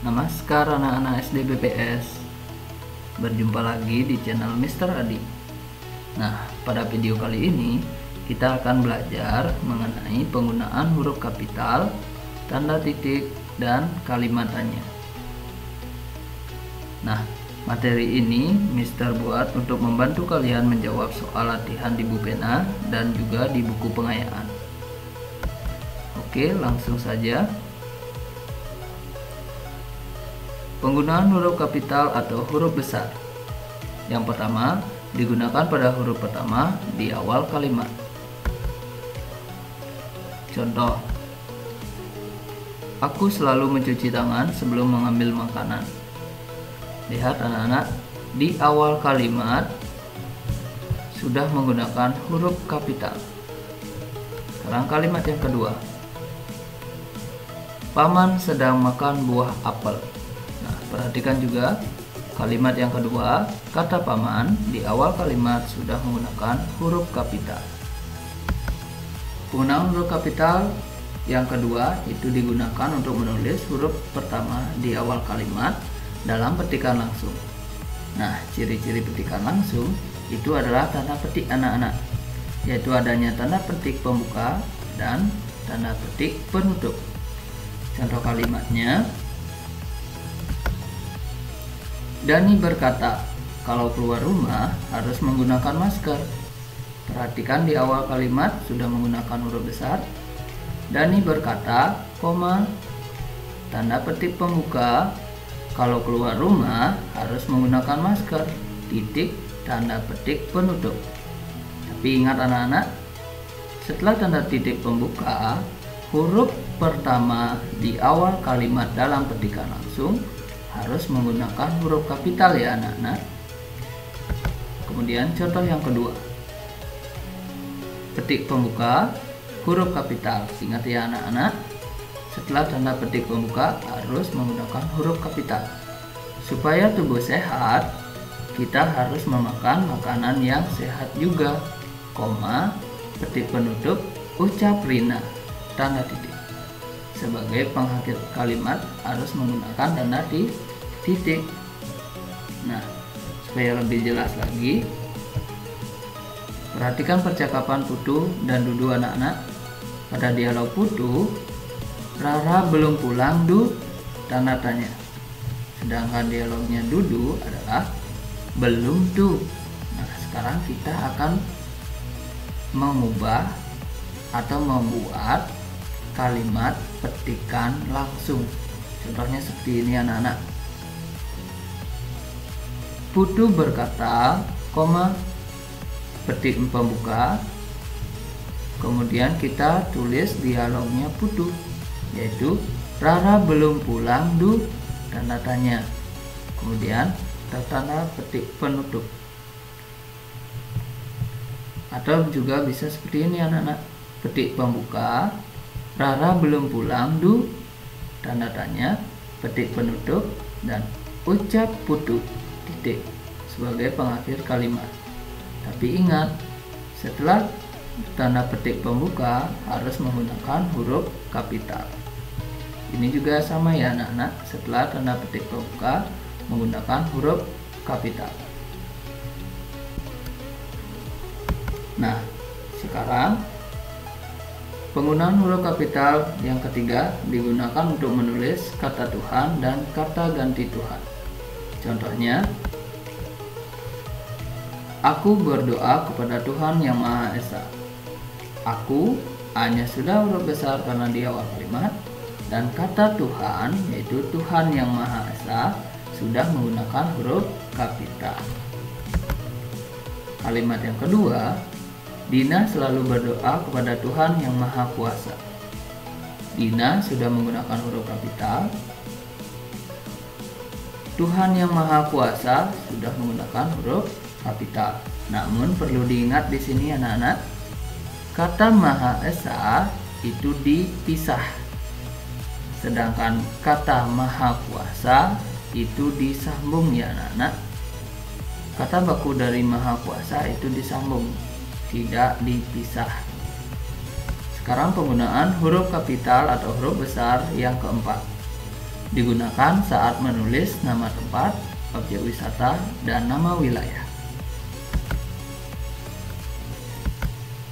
Namaskar anak-anak SD BPS. Berjumpa lagi di channel Mr. Adi. Nah, pada video kali ini kita akan belajar mengenai penggunaan huruf kapital, tanda titik, dan kalimat tanya. Nah, materi ini Mr. buat untuk membantu kalian menjawab soal latihan di buku pena dan juga di buku pengayaan. Oke, langsung saja. Penggunaan huruf kapital atau huruf besar. Yang pertama, digunakan pada huruf pertama di awal kalimat. Contoh, aku selalu mencuci tangan sebelum mengambil makanan. Lihat anak-anak, di awal kalimat sudah menggunakan huruf kapital. Sekarang kalimat yang kedua. Paman sedang makan buah apel. Nah, perhatikan juga kalimat yang kedua, kata paman di awal kalimat sudah menggunakan huruf kapital. Penggunaan huruf kapital yang kedua itu digunakan untuk menulis huruf pertama di awal kalimat dalam petikan langsung. Nah, ciri-ciri petikan langsung itu adalah tanda petik anak-anak, yaitu adanya tanda petik pembuka dan tanda petik penutup. Contoh kalimatnya, Dani berkata, kalau keluar rumah harus menggunakan masker. Perhatikan di awal kalimat sudah menggunakan huruf besar. Dani berkata, koma, tanda petik pembuka, kalau keluar rumah harus menggunakan masker, titik, tanda petik penutup. Tapi ingat anak-anak, setelah tanda titik pembuka, huruf pertama di awal kalimat dalam petikan langsung harus menggunakan huruf kapital ya anak-anak. Kemudian contoh yang kedua, petik pembuka huruf kapital. Ingat ya anak-anak, setelah tanda petik pembuka harus menggunakan huruf kapital. Supaya tubuh sehat, kita harus memakan makanan yang sehat juga, koma, petik penutup, ucap Rina, tanda titik. Sebagai pengakhir kalimat harus menggunakan tanda titik. Nah, supaya lebih jelas lagi, perhatikan percakapan Putu dan Dudu anak-anak. Pada dialog Putu, Rara belum pulang Du, tanda tanya. Sedangkan dialognya Dudu adalah belum Du. Nah, sekarang kita akan mengubah atau membuat kalimat petikan langsung. Contohnya seperti ini anak-anak. Putu berkata, koma, petik pembuka. Kemudian kita tulis dialognya Putu, yaitu Rara belum pulang Du, tanda tanya. Kemudian tanda petik penutup. Atau juga bisa seperti ini anak-anak. Petik pembuka, Rara belum pulang Du, tanda tanya, petik penutup, dan ucap Putu, titik, sebagai pengakhir kalimat. Tapi ingat, setelah tanda petik pembuka harus menggunakan huruf kapital. Ini juga sama ya anak-anak, setelah tanda petik pembuka menggunakan huruf kapital. Nah, sekarang penggunaan huruf kapital yang ketiga digunakan untuk menulis kata Tuhan dan kata ganti Tuhan. Contohnya, aku berdoa kepada Tuhan Yang Maha Esa. Aku hanya sudah huruf besar karena di awal kalimat, dan kata Tuhan yaitu Tuhan Yang Maha Esa sudah menggunakan huruf kapital. Kalimat yang kedua, Dina selalu berdoa kepada Tuhan Yang Maha Kuasa. Dina sudah menggunakan huruf kapital. Tuhan Yang Maha Kuasa sudah menggunakan huruf kapital. Namun perlu diingat di sini anak-anak, kata Maha Esa itu dipisah. Sedangkan kata Maha Kuasa itu disambung ya anak-anak. Kata baku dari Maha Kuasa itu disambung, tidak dipisah. Sekarang penggunaan huruf kapital atau huruf besar yang keempat. Digunakan saat menulis nama tempat, objek wisata, dan nama wilayah.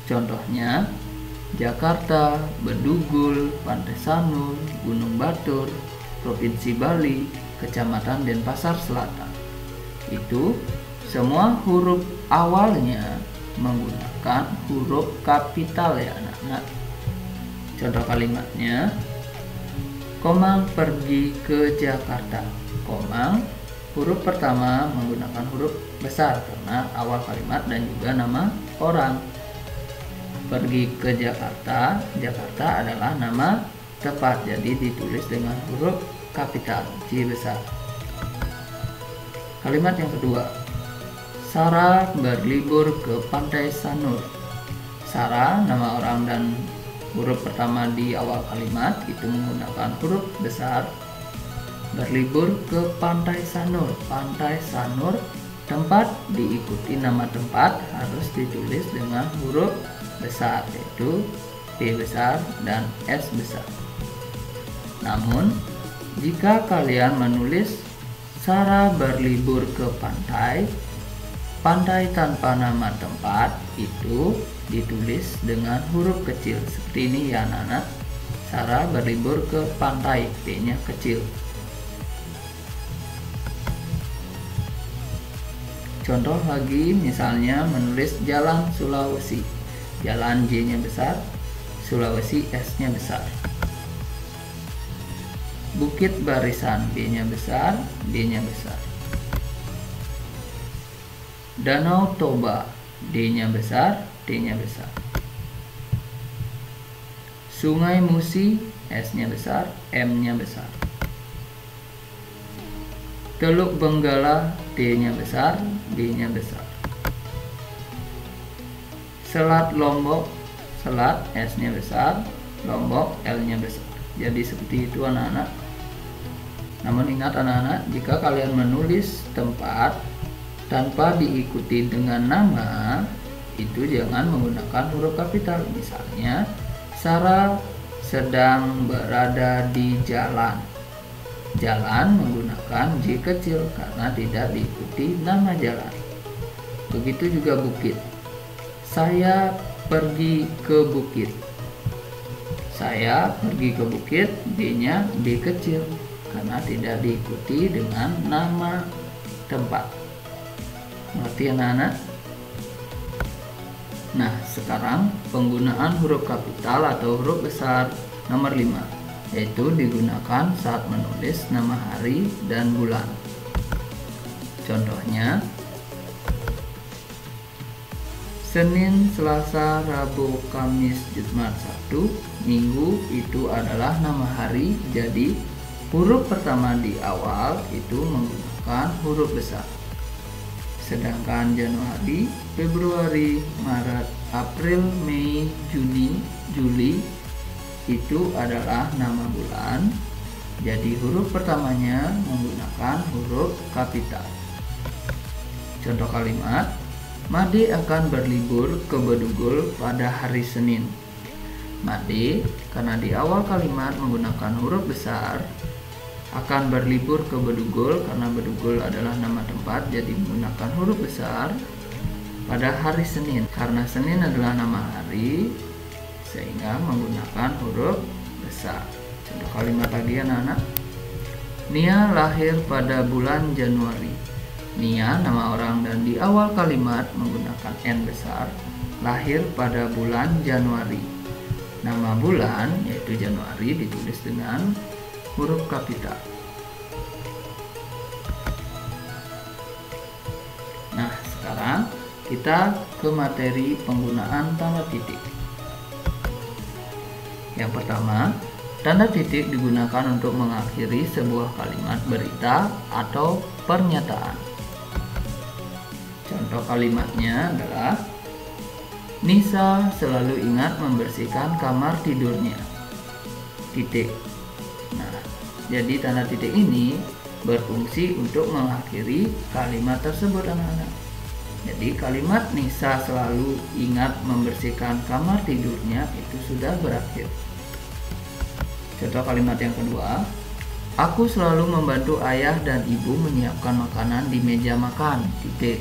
Contohnya, Jakarta, Bedugul, Pantai Sanur, Gunung Batur, Provinsi Bali, Kecamatan Denpasar Selatan. Itu semua huruf awalnya menggunakan huruf kapital ya anak-anak. Contoh kalimatnya, Komang pergi ke Jakarta. Komang huruf pertama menggunakan huruf besar karena awal kalimat dan juga nama orang. Pergi ke Jakarta, Jakarta adalah nama tempat, jadi ditulis dengan huruf kapital J besar. Kalimat yang kedua, Sarah berlibur ke Pantai Sanur. Sarah nama orang dan huruf pertama di awal kalimat itu menggunakan huruf besar. Berlibur ke Pantai Sanur. Pantai Sanur tempat diikuti nama tempat harus ditulis dengan huruf besar, yaitu P besar dan S besar. Namun jika kalian menulis Sarah berlibur ke pantai, pantai tanpa nama tempat itu ditulis dengan huruf kecil seperti ini ya anak-anak. Sarah berlibur ke pantai, P-nya kecil. Contoh lagi, misalnya menulis Jalan Sulawesi. Jalan J-nya besar, Sulawesi S-nya besar. Bukit Barisan, B-nya besar, D-nya besar. Danau Toba, D-nya besar, D-nya besar. Sungai Musi, S-nya besar, M-nya besar. Teluk Benggala, D-nya besar, D-nya besar. Selat Lombok, Selat S-nya besar, Lombok L-nya besar. Jadi seperti itu anak-anak. Namun ingat anak-anak, jika kalian menulis tempat tanpa diikuti dengan nama, itu jangan menggunakan huruf kapital. Misalnya, Sarah sedang berada di jalan. Jalan menggunakan J kecil karena tidak diikuti nama jalan. Begitu juga bukit. Saya pergi ke bukit. Saya pergi ke bukit, D-nya D kecil karena tidak diikuti dengan nama tempat. Mengerti anak-anak? Nah, sekarang penggunaan huruf kapital atau huruf besar nomor 5, yaitu digunakan saat menulis nama hari dan bulan. Contohnya, Senin, Selasa, Rabu, Kamis, Jumat, Sabtu, Minggu itu adalah nama hari, jadi huruf pertama di awal itu menggunakan huruf besar. Sedangkan Januari, Februari, Maret, April, Mei, Juni, Juli itu adalah nama bulan, jadi huruf pertamanya menggunakan huruf kapital. Contoh kalimat, Made akan berlibur ke Bedugul pada hari Senin. Made karena di awal kalimat menggunakan huruf besar, akan berlibur ke Bedugul karena Bedugul adalah nama tempat, jadi menggunakan huruf besar. Pada hari Senin karena Senin adalah nama hari, sehingga menggunakan huruf besar. Contoh kalimat lagi anak-anak, Nia lahir pada bulan Januari. Nia nama orang dan di awal kalimat menggunakan N besar, lahir pada bulan Januari. Nama bulan yaitu Januari ditulis dengan huruf kapital. Nah, sekarang kita ke materi penggunaan tanda titik. Yang pertama, tanda titik digunakan untuk mengakhiri sebuah kalimat berita atau pernyataan. Contoh kalimatnya adalah, Nisa selalu ingat membersihkan kamar tidurnya. Titik. Nah, jadi tanda titik ini berfungsi untuk mengakhiri kalimat tersebut anak-anak. Jadi kalimat Nisa selalu ingat membersihkan kamar tidurnya itu sudah berakhir. Contoh kalimat yang kedua, Aku selalu membantu ayah dan ibu menyiapkan makanan di meja makan. Titik.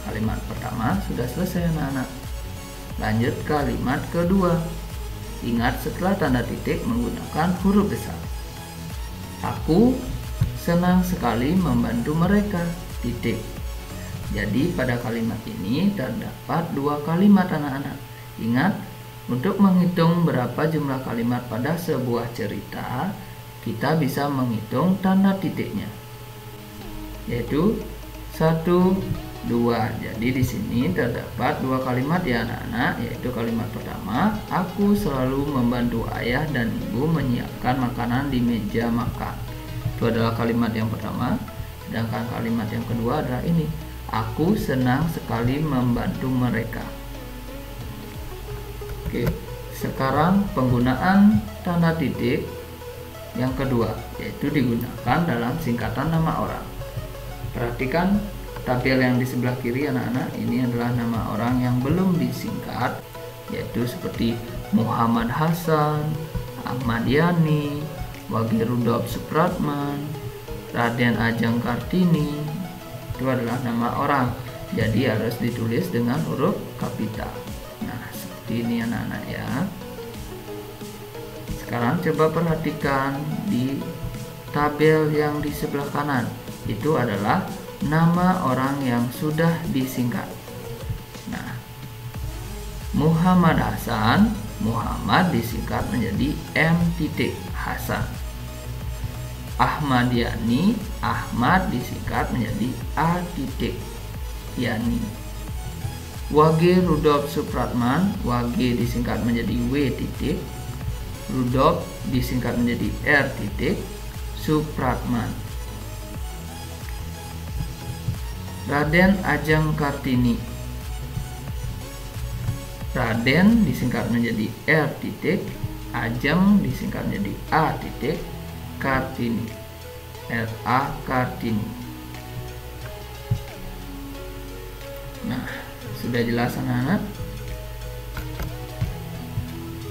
Kalimat pertama sudah selesai anak-anak. Lanjut kalimat kedua. Ingat setelah tanda titik menggunakan huruf besar. Aku senang sekali membantu mereka. Titik. Jadi pada kalimat ini terdapat dua kalimat anak-anak. Ingat, untuk menghitung berapa jumlah kalimat pada sebuah cerita, kita bisa menghitung tanda titiknya. Yaitu 1, 2. Jadi di sini terdapat dua kalimat ya anak-anak, yaitu kalimat pertama, aku selalu membantu ayah dan ibu menyiapkan makanan di meja makan. Itu adalah kalimat yang pertama. Sedangkan kalimat yang kedua adalah ini, aku senang sekali membantu mereka. Oke, sekarang penggunaan tanda titik yang kedua, yaitu digunakan dalam singkatan nama orang. Perhatikan tabel yang di sebelah kiri anak-anak, ini adalah nama orang yang belum disingkat, yaitu seperti Muhammad Hasan, Ahmad Yani, Wage Rudolf Supratman, Raden Ajeng Kartini. Itu adalah nama orang, jadi harus ditulis dengan huruf kapital. Nah, seperti ini anak-anak ya. Sekarang coba perhatikan di tabel yang di sebelah kanan. Itu adalah nama orang yang sudah disingkat. Nah, Muhammad Hasan, Muhammad disingkat menjadi M. Hasan. Ahmad Yani, Ahmad disingkat menjadi A. Yani. Wage Rudolf Supratman, Wage disingkat menjadi W. Rudolf disingkat menjadi R. Supratman. Raden Ajeng Kartini, Raden disingkat menjadi R. Ajeng disingkat menjadi A. Kartini, R.A. Kartini. Nah, sudah jelas anak-anak.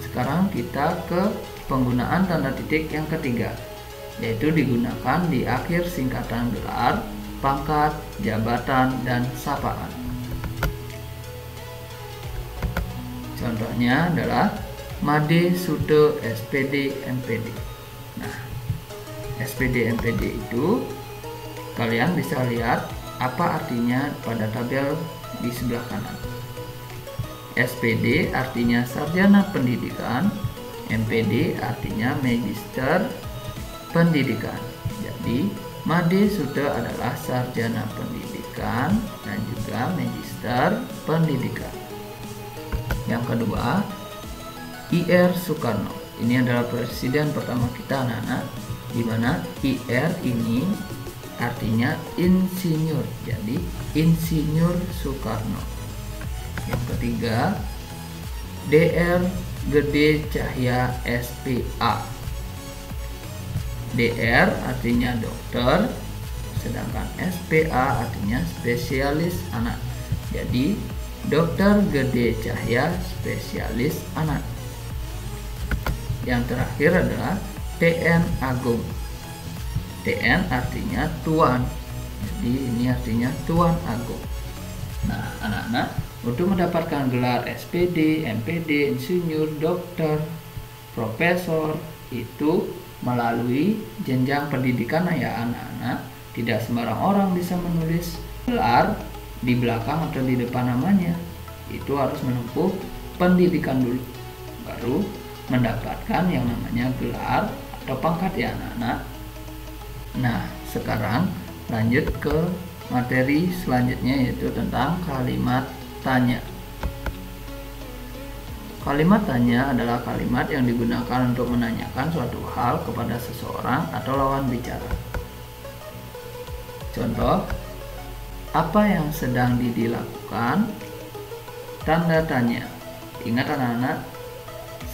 Sekarang kita ke penggunaan tanda titik yang ketiga, yaitu digunakan di akhir singkatan gelar, pangkat, jabatan, dan sapaan. Contohnya adalah Made Sute SPD MPD. Nah, SPD MPD itu kalian bisa lihat apa artinya pada tabel di sebelah kanan. SPD artinya sarjana pendidikan, MPD artinya magister pendidikan. Jadi Made Sute adalah sarjana pendidikan dan juga magister pendidikan. Yang kedua, IR Soekarno. Ini adalah presiden pertama kita anak-anak, di mana IR ini artinya insinyur. Jadi Insinyur Soekarno. Yang ketiga, DR Gede Cahya SPA. DR artinya dokter, sedangkan SPA artinya spesialis anak. Jadi Dokter Gede Cahya spesialis anak. Yang terakhir adalah TN Agung. TN artinya tuan, jadi ini artinya Tuan Agung. Nah anak-anak, untuk mendapatkan gelar SPD, MPD, insinyur, dokter, profesor itu melalui jenjang pendidikan ya anak-anak. Tidak sembarang orang bisa menulis gelar di belakang atau di depan namanya. Itu harus menempuh pendidikan dulu, baru mendapatkan yang namanya gelar atau pangkat ya anak-anak. Nah sekarang lanjut ke materi selanjutnya, yaitu tentang kalimat tanya. Kalimat tanya adalah kalimat yang digunakan untuk menanyakan suatu hal kepada seseorang atau lawan bicara. Contoh, apa yang sedang dilakukan? Tanda tanya. Ingat anak-anak,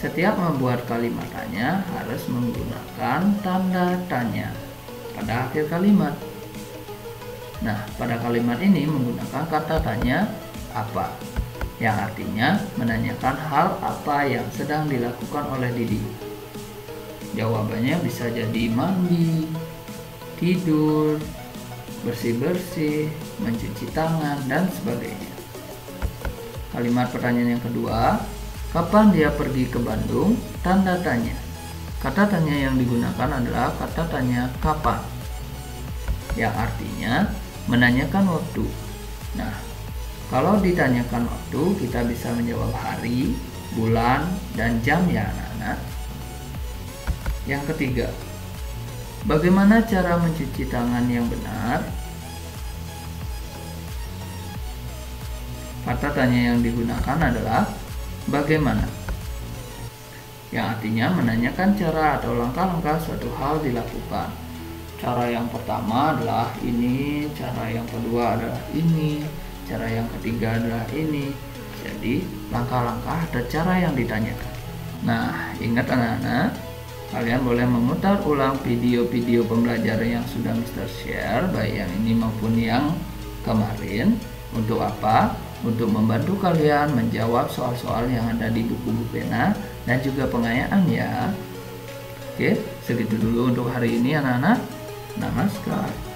setiap membuat kalimat tanya harus menggunakan tanda tanya pada akhir kalimat. Nah, pada kalimat ini menggunakan kata tanya apa, yang artinya menanyakan hal apa yang sedang dilakukan oleh Didi. Jawabannya bisa jadi mandi, tidur, bersih-bersih, mencuci tangan, dan sebagainya. Kalimat pertanyaan yang kedua, kapan dia pergi ke Bandung? Tanda tanya. Kata tanya yang digunakan adalah kata tanya kapan, yang artinya menanyakan waktu. Nah, kalau ditanyakan waktu, kita bisa menjawab hari, bulan, dan jam ya anak-anak. Yang ketiga, bagaimana cara mencuci tangan yang benar? Kata tanya yang digunakan adalah bagaimana, yang artinya menanyakan cara atau langkah-langkah suatu hal dilakukan. Cara yang pertama adalah ini, cara yang kedua adalah ini, cara yang ketiga adalah ini. Jadi langkah-langkah atau cara yang ditanyakan. Nah, ingat anak-anak, kalian boleh memutar ulang video-video pembelajaran yang sudah Mister share, baik yang ini maupun yang kemarin. Untuk apa? Untuk membantu kalian menjawab soal-soal yang ada di buku-buku pena dan juga pengayaan ya. Oke, segitu dulu untuk hari ini anak-anak. Namaskar.